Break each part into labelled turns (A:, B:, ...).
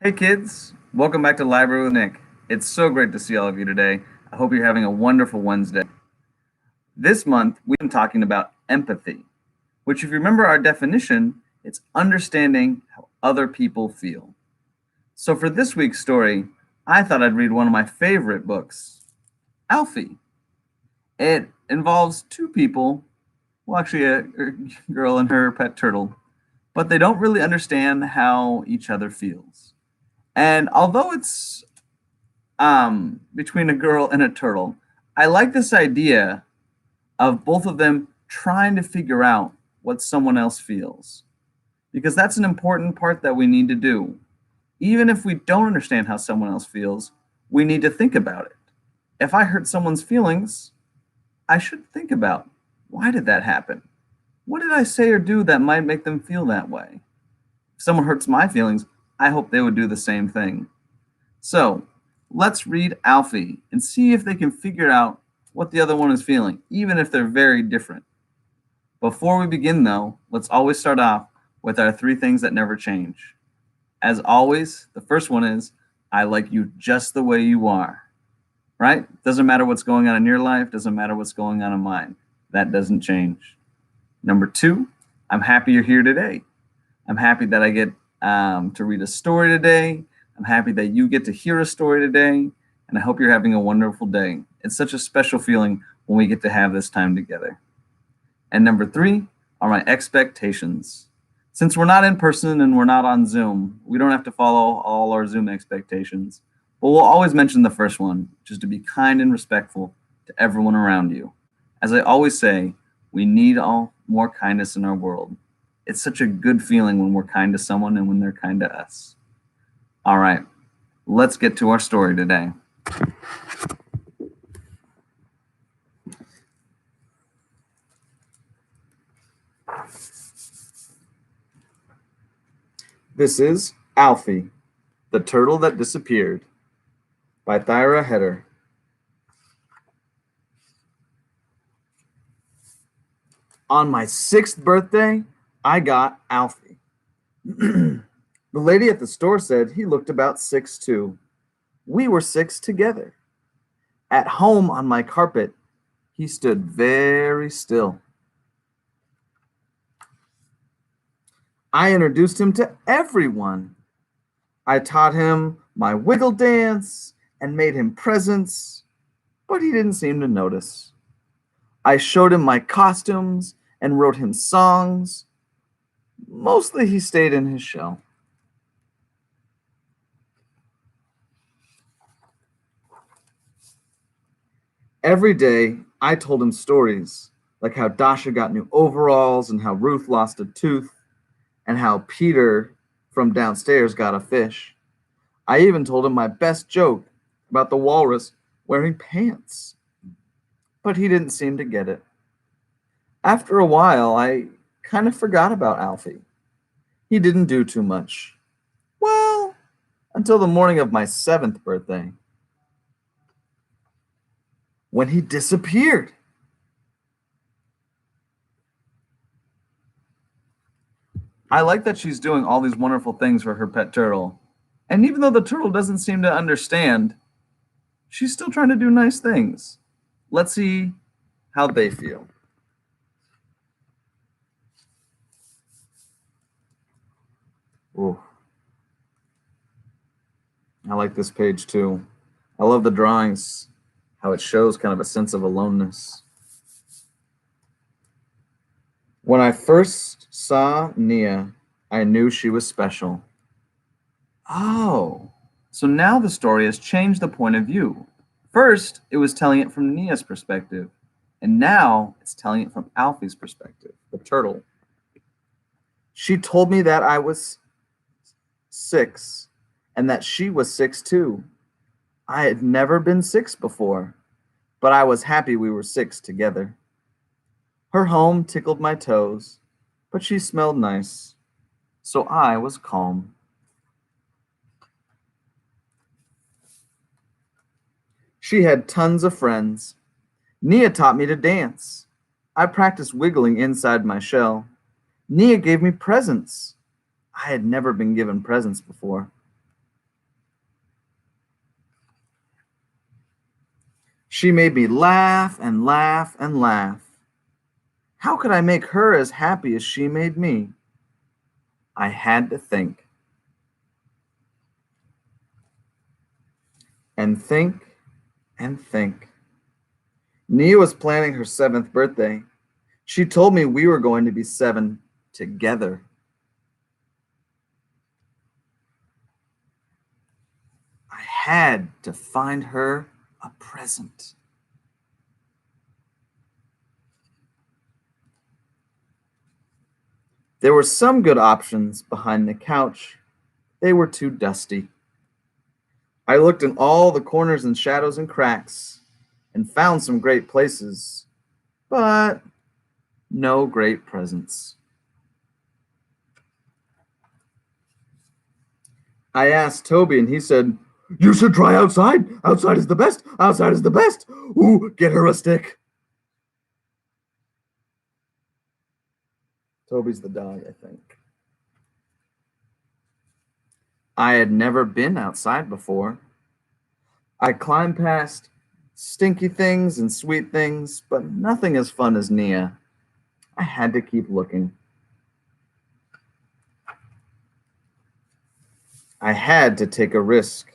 A: Hey kids, welcome back to Library with Nick. It's so great to see all of you today. I hope you're having a wonderful Wednesday. This month, we've been talking about empathy, which, if you remember our definition, it's understanding how other people feel. So, for this week's story, I thought I'd read one of my favorite books, Alfie. It involves two people, well, actually, a girl and her pet turtle, but they don't really understand how each other feels. And although it's between a girl and a turtle, I like this idea of both of them trying to figure out what someone else feels, because that's an important part that we need to do. Even if we don't understand how someone else feels, we need to think about it. If I hurt someone's feelings, I should think about, why did that happen? What did I say or do that might make them feel that way? If someone hurts my feelings, I hope they would do the same thing. So let's read Alfie and see if they can figure out what the other one is feeling, even if they're very different. Before we begin, though, let's always start off with our three things that never change. As always, the first one is, I like you just the way you are. Right? Doesn't matter what's going on in your life, doesn't matter what's going on in mine. That doesn't change. Number two, I'm happy you're here today. I'm happy that I get to read a story today. I'm happy that you get to hear a story today, and I hope you're having a wonderful day. It's such a special feeling when we get to have this time together. And number three are my expectations. Since we're not in person and we're not on Zoom, we don't have to follow all our Zoom expectations, but we'll always mention the first one, which is to be kind and respectful to everyone around you. As I always say, we need all more kindness in our world. It's such a good feeling when we're kind to someone and when they're kind to us. All right, let's get to our story today. This is Alfie, the Turtle That Disappeared, by Thyra Heder. On my 6th birthday, I got Alfie. The lady at the store said he looked about 6 too. We were 6 together. At home on my carpet, he stood very still. I introduced him to everyone. I taught him my wiggle dance and made him presents, but he didn't seem to notice. I showed him my costumes and wrote him songs. Mostly he stayed in his shell. Every day, I told him stories, like how Dasha got new overalls and how Ruth lost a tooth and how Peter from downstairs got a fish. I even told him my best joke about the walrus wearing pants, but he didn't seem to get it. After a while, I kind of forgot about Alfie. He didn't do too much. Well, until the morning of my 7th birthday, when he disappeared. I like that she's doing all these wonderful things for her pet turtle. And even though the turtle doesn't seem to understand, she's still trying to do nice things. Let's see how they feel. Ooh. I like this page too. I love the drawings, how it shows kind of a sense of aloneness. When I first saw Nia, I knew she was special. Oh, so now the story has changed the point of view. First, it was telling it from Nia's perspective, and now it's telling it from Alfie's perspective, the turtle. She told me that I was 6 and that she was 6 too. I had never been 6 before, but I was happy we were 6 together. Her home tickled my toes, but she smelled nice, so I was calm. She had tons of friends. Nia taught me to dance. I practiced wiggling inside my shell. Nia gave me presents. I had never been given presents before. She made me laugh and laugh and laugh. How could I make her as happy as she made me? I had to think and think and think. Nia was planning her 7th birthday. She told me we were going to be 7 together. I had to find her a present. There were some good options behind the couch. They were too dusty. I looked in all the corners and shadows and cracks and found some great places, but no great presents. I asked Toby, and he said, "You should try outside. Outside is the best. Outside is the best. Ooh, get her a stick." Toby's the dog, I think. I had never been outside before. I climbed past stinky things and sweet things, but nothing as fun as Nia. I had to keep looking. I had to take a risk.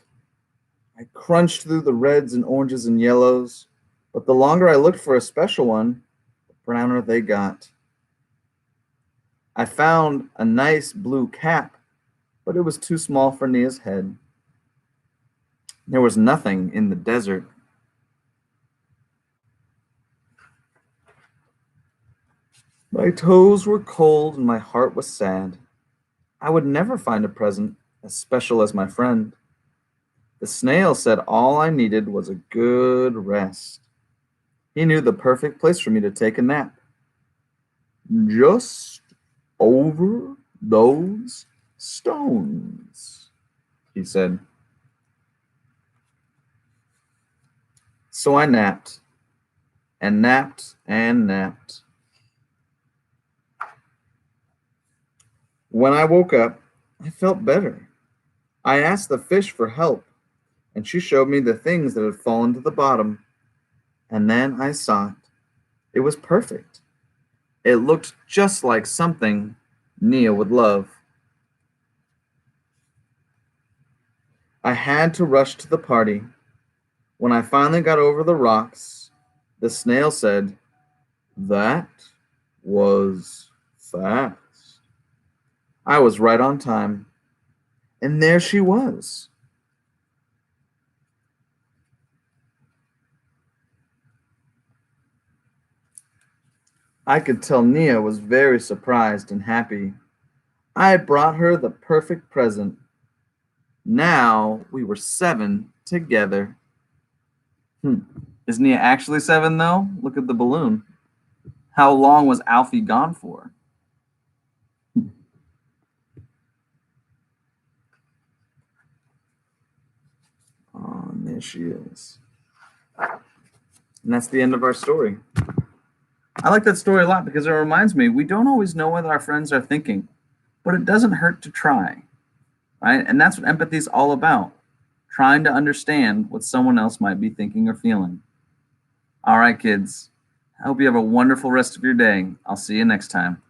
A: I crunched through the reds and oranges and yellows, but the longer I looked for a special one, the browner they got. I found a nice blue cap, but it was too small for Nia's head. There was nothing in the desert. My toes were cold and my heart was sad. I would never find a present as special as my friend. The snail said all I needed was a good rest. He knew the perfect place for me to take a nap. Just over those stones, he said. So I napped, and napped, and napped. When I woke up, I felt better. I asked the fish for help, and she showed me the things that had fallen to the bottom. And then I saw it. It was perfect. It looked just like something Nia would love. I had to rush to the party. When I finally got over the rocks, the snail said, "That was fast." I was right on time. And there she was. I could tell Nia was very surprised and happy. I had brought her the perfect present. Now we were 7 together. Is Nia actually 7 though? Look at the balloon. How long was Alfie gone for? Oh, and there she is. And that's the end of our story. I like that story a lot because it reminds me we don't always know what our friends are thinking, but it doesn't hurt to try, right? And that's what empathy is all about, trying to understand what someone else might be thinking or feeling. All right, kids, I hope you have a wonderful rest of your day. I'll see you next time.